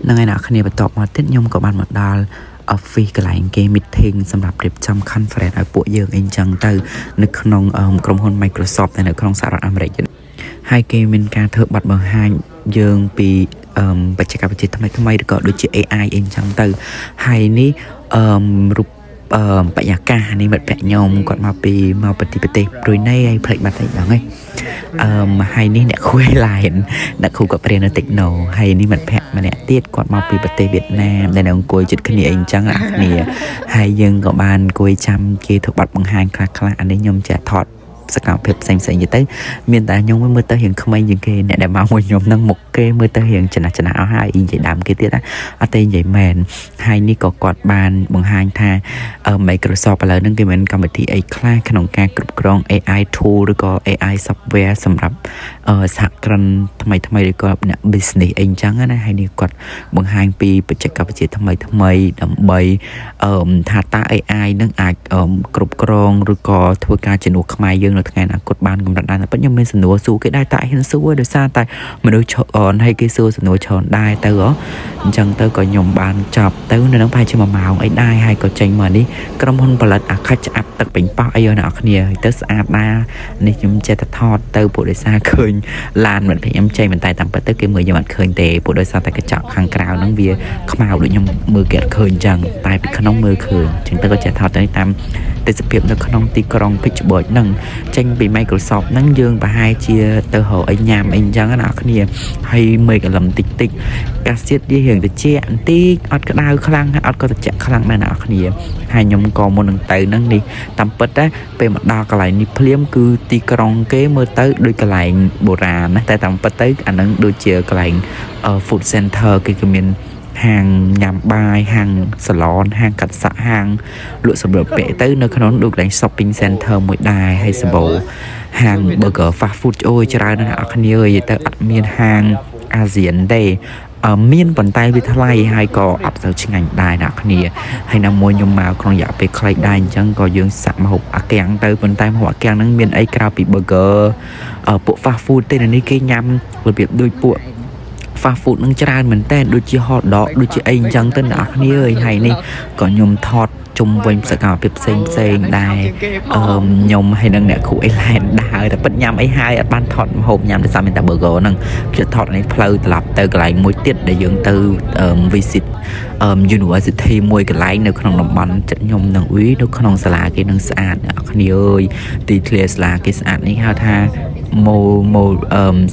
năng ngày nào khi bật tọt mà tết nhung của bạn một đào ở phi cái lại game meeting สำหรับ រៀបចំ conference ឲ្យពួកយើងអីចឹងទៅនៅក្នុងក្រុមហ៊ុន Microsoft នៅក្នុងសហរដ្ឋអាមេរិកហើយគេមានការធ្វើប័ណ្ណបង្ហាញយើងពីបច្ចេកវិទ្យាថ្មីៗឬក៏ដូចជា AI អីចឹងទៅហើយនេះរូបបញ្ញាកាសនេះមិត្តភក្តិខ្ញុំគាត់មកពីប្រទេសព្រុយណេហើយផ្លេចបាត់អីដល់ហ្នឹងហើយនេះអ្នកគួយ line អ្នកគូគាត់ព្រៀននៅ Techno ហើយនេះមិត្តភក្តិម្នាក់ទៀតគាត់មកពីប្រទេសវៀតណាមដែលនៅអង្គុយជិតគ្នាអីចឹងអាគ្នាហើយយើងក៏បានអង្គុយចាំគេធ្វើប័ណ្ណបង្ហាញខ្លះៗអានេះខ្ញុំចេះថតសកម្មភាពផ្សេងៗទៅមានតែខ្ញុំមើលទៅរៀងក្មេងជាងគេអ្នកដែលមកមួយខ្ញុំនឹងមុខគេមើលទៅរៀងចំណាស់អស់ហើយនិយាយដើមគេទៀតអត់ទេនិយាយមែនហើយនេះក៏គាត់បានបង្ហាញថា Microsoft ឥឡូវហ្នឹងគេមានកម្មវិធីអីខ្លះក្នុងការគ្រប់គ្រង AI tool ឬក៏ AI software សម្រាប់សហគ្រិនថ្មីឬក៏អ្នក business អីចឹងណាហើយនេះគាត់បង្ហាញពីបច្ចេកវិទ្យាថ្មីដើម្បីថាតើ AI នឹងអាចគ្រប់គ្រងឬក៏ធ្វើការជំនួសខ្មែរយើងនៅថ្ងៃអនាគតបានកម្រិតដែរតែខ្ញុំមានសំណួរសួរគេដែរតែហ៊ានសួរដោយសារតែមនុស្សច្រើនហើយគេសួរសំណួរច្រើនដែរទៅអញ្ចឹងទៅក៏ខ្ញុំបានចាប់ទៅនៅនឹងប្រហែលជា1ម៉ោងអីដែរហើយក៏ចេញមកនេះក្រុមហ៊ុនផលិតអាខិចឆ្អាប់ទឹកពេញប៉ោះអីអ្នកនរគ្នាទៅស្អាតដែរនេះខ្ញុំចេះតែថតទៅពួកដោយសារឃើញឡានមិត្តភក្តិខ្ញុំចេញតែតាមពិតទៅគេមើលខ្ញុំអត់ឃើញទេពួកដោយសារតែកញ្ចក់ខាងក្រៅហ្នឹងវាខ្មៅដូចខ្ញុំមើលគេអត់ឃើញអញ្ចឹងតែពីក្នុងមើលឃើញអញ្ចឹងទៅក៏ចេះថតទៅតាមទេសភាពនៅក្នុងទីក្រុង Pittsburgh ហ្នឹងចេញពី Microsoft ហ្នឹងយើងប្រហែលជាទៅរកអីញ៉ាំអីអញ្ចឹងណាអ្នកគ្នាហើយមេឃអលឹមតិចអាកាសធាតុវារៀងត្រជាក់បន្តិចអត់ក្តៅខ្លាំងហើយអត់ក៏ត្រជាក់ខ្លាំងដែរអ្នកគ្នាហើយខ្ញុំក៏មុននឹងទៅហ្នឹងនេះតាមពិតតែពេលមកដល់កន្លែងនេះភ្លាមគឺទីក្រុងគេមើលទៅដូចកន្លែងបុរាណណាតែតាមពិតទៅអាហ្នឹងដូចជាកន្លែង food center គេក៏មានហាងញ៉ាំបាយហាងសាឡនហាងកាត់សាក់ហាងលក់សម្លៀកបំពាក់ទៅនៅក្នុងដូចកន្លែង shopping center មួយដែរហើយសម្បូរហាង burger fast food អូយច្រើនណាស់អ្នកគ្នាអើយទៅអត់មានហាងអាស៊ានទេមានប៉ុន្តែវាថ្លៃហើយក៏អត់ទៅឆ្ងាញ់ដែរអ្នកគ្នាហើយណាមួយខ្ញុំមកក្នុងរយៈពេលខ្លីដែរអញ្ចឹងក៏យើងសាក់ម្ហូបអាកាំងទៅប៉ុន្តែម្ហូបអាកាំងហ្នឹងមានអីក្រៅពី burger ពួក fast food ទេនេះគេញ៉ាំរបៀបដូចពួកfast food នឹងច្រើនមែនតើដូចជា hot dog ដូចជាអីអញ្ចឹងទៅអ្នកគ្នាអើយហើយនេះក៏ខ្ញុំថតជុំវិញសកម្មភាពផ្សេងដែរខ្ញុំហើយនឹងអ្នកគ្រូអេឡែនដើរតែពិតញ៉ាំអីហើយអត់បានថតម្ហូបញ៉ាំដោយសារមានតែ burger ហ្នឹងគឺថតនេះផ្លូវត្រឡប់ទៅកន្លែងមួយទៀតដែលយើងទៅ visit university មួយកន្លែងនៅក្នុងតំបន់ចិត្តខ្ញុំនឹងនៅក្នុងសាលាគេនឹងស្អាតអ្នកគ្នាអើយទីធ្លាសាលាគេស្អាតនេះហៅថា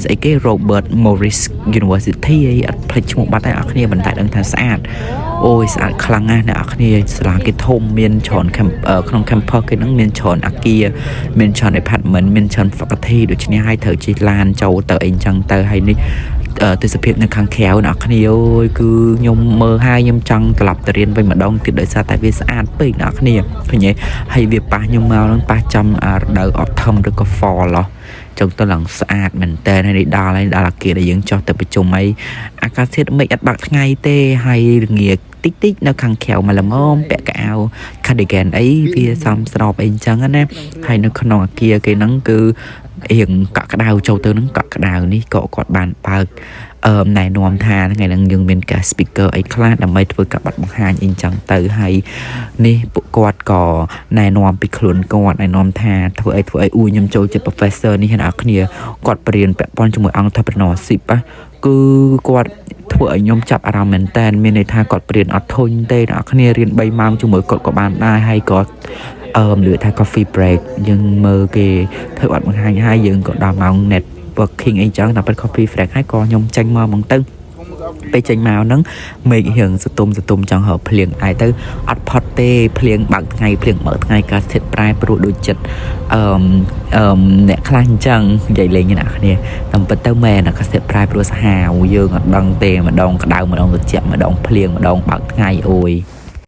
ស្អីគេ Robert Morris University អីអត់ភ្លេចឈ្មោះបាត់តែអ្នកគ្នាបន្តែដឹងថាស្អាតអូយស្អាតខ្លាំងណាស់អ្នកគ្នាសាលាគេធំមានច្រើនក្នុង campus គេហ្នឹងមានច្រើនអគារមានច្រើន apartment មានច្រើន faculty ដូច្នេះហើយត្រូវជិះឡានចូលទៅអីចឹងទៅហើយនេះទេសភាពនៅខាងក្រៅអ្នកគ្នាអើយគឺខ្ញុំមើលហើយខ្ញុំចង់ត្រឡប់ទៅរៀនវិញម្ដងទៀតដោយសារតែវាស្អាតពេកអ្នកគ្នាឃើញទេហើយវាប៉ះខ្ញុំមកហ្នឹងប៉ះចំរដូវ autumn ឬក៏ fall ចុងទៅឡើងស្អាតមែនតើនេះដល់អាគារដែលយើងចុះទៅប្រជុំអីអាកាសធាតុមេឃអត់បាក់ថ្ងៃទេហើយរងាតិចនៅខាងក្រៅមកល្មមពាក់កៅអៅ cardigan អីវាសមស្របអីអញ្ចឹងណាហើយនៅក្នុងអាគារគេហ្នឹងគឺរៀងកក់ក្ដៅចូលទៅហ្នឹងកក់ក្ដៅនេះក៏គាត់បានបើកណែនាំថាថ្ងៃហ្នឹងយើងមានការ speaker អីខ្លះដើម្បីធ្វើការបတ်បង្ហាញអីចឹងទៅហើយនេះពួកគាត់ក៏ណែនាំពីខ្លួនគាត់ណែនាំថាធ្វើអីខ្ញុំចូលចិត្ត professor នេះអ្នកគ្នាគាត់បរៀនពាក់ព័ន្ធជាមួយ entrepreneurship គឺគាត់ធ្វើឲ្យខ្ញុំចាប់អារម្មណ៍មែនតើមានន័យថាគាត់បរៀនអត់ធុញទេអ្នកគ្នារៀន3ម៉ោងជាមួយគាត់ក៏បានដែរហើយគាត់លឺថា coffee break យើងមើលគេធ្វើអត់បង្ហាញហើយយើងក៏ដល់ម៉ោង networking អីចឹងដល់ពេល coffee break ហើយក៏ខ្ញុំចេញមកហ្មងទៅពេលចេញមកហ្នឹងមេឃរៀងសតុំចង់រកភ្លៀងឯទៅអត់ផុតទេភ្លៀងបើកថ្ងៃភ្លៀងបើកថ្ងៃកាសធាតុប្រែប្រួលដូចចិត្តអ្នកខ្លះអញ្ចឹងនិយាយលេងអ្នកគ្នាតាមពិតទៅមែនអាកាសធាតុប្រែប្រួលសាហាវយើងអត់ដឹងទេម្ដងក្តៅម្ដងត្រជាក់ម្ដងភ្លៀងម្ដងបើកថ្ងៃអូយ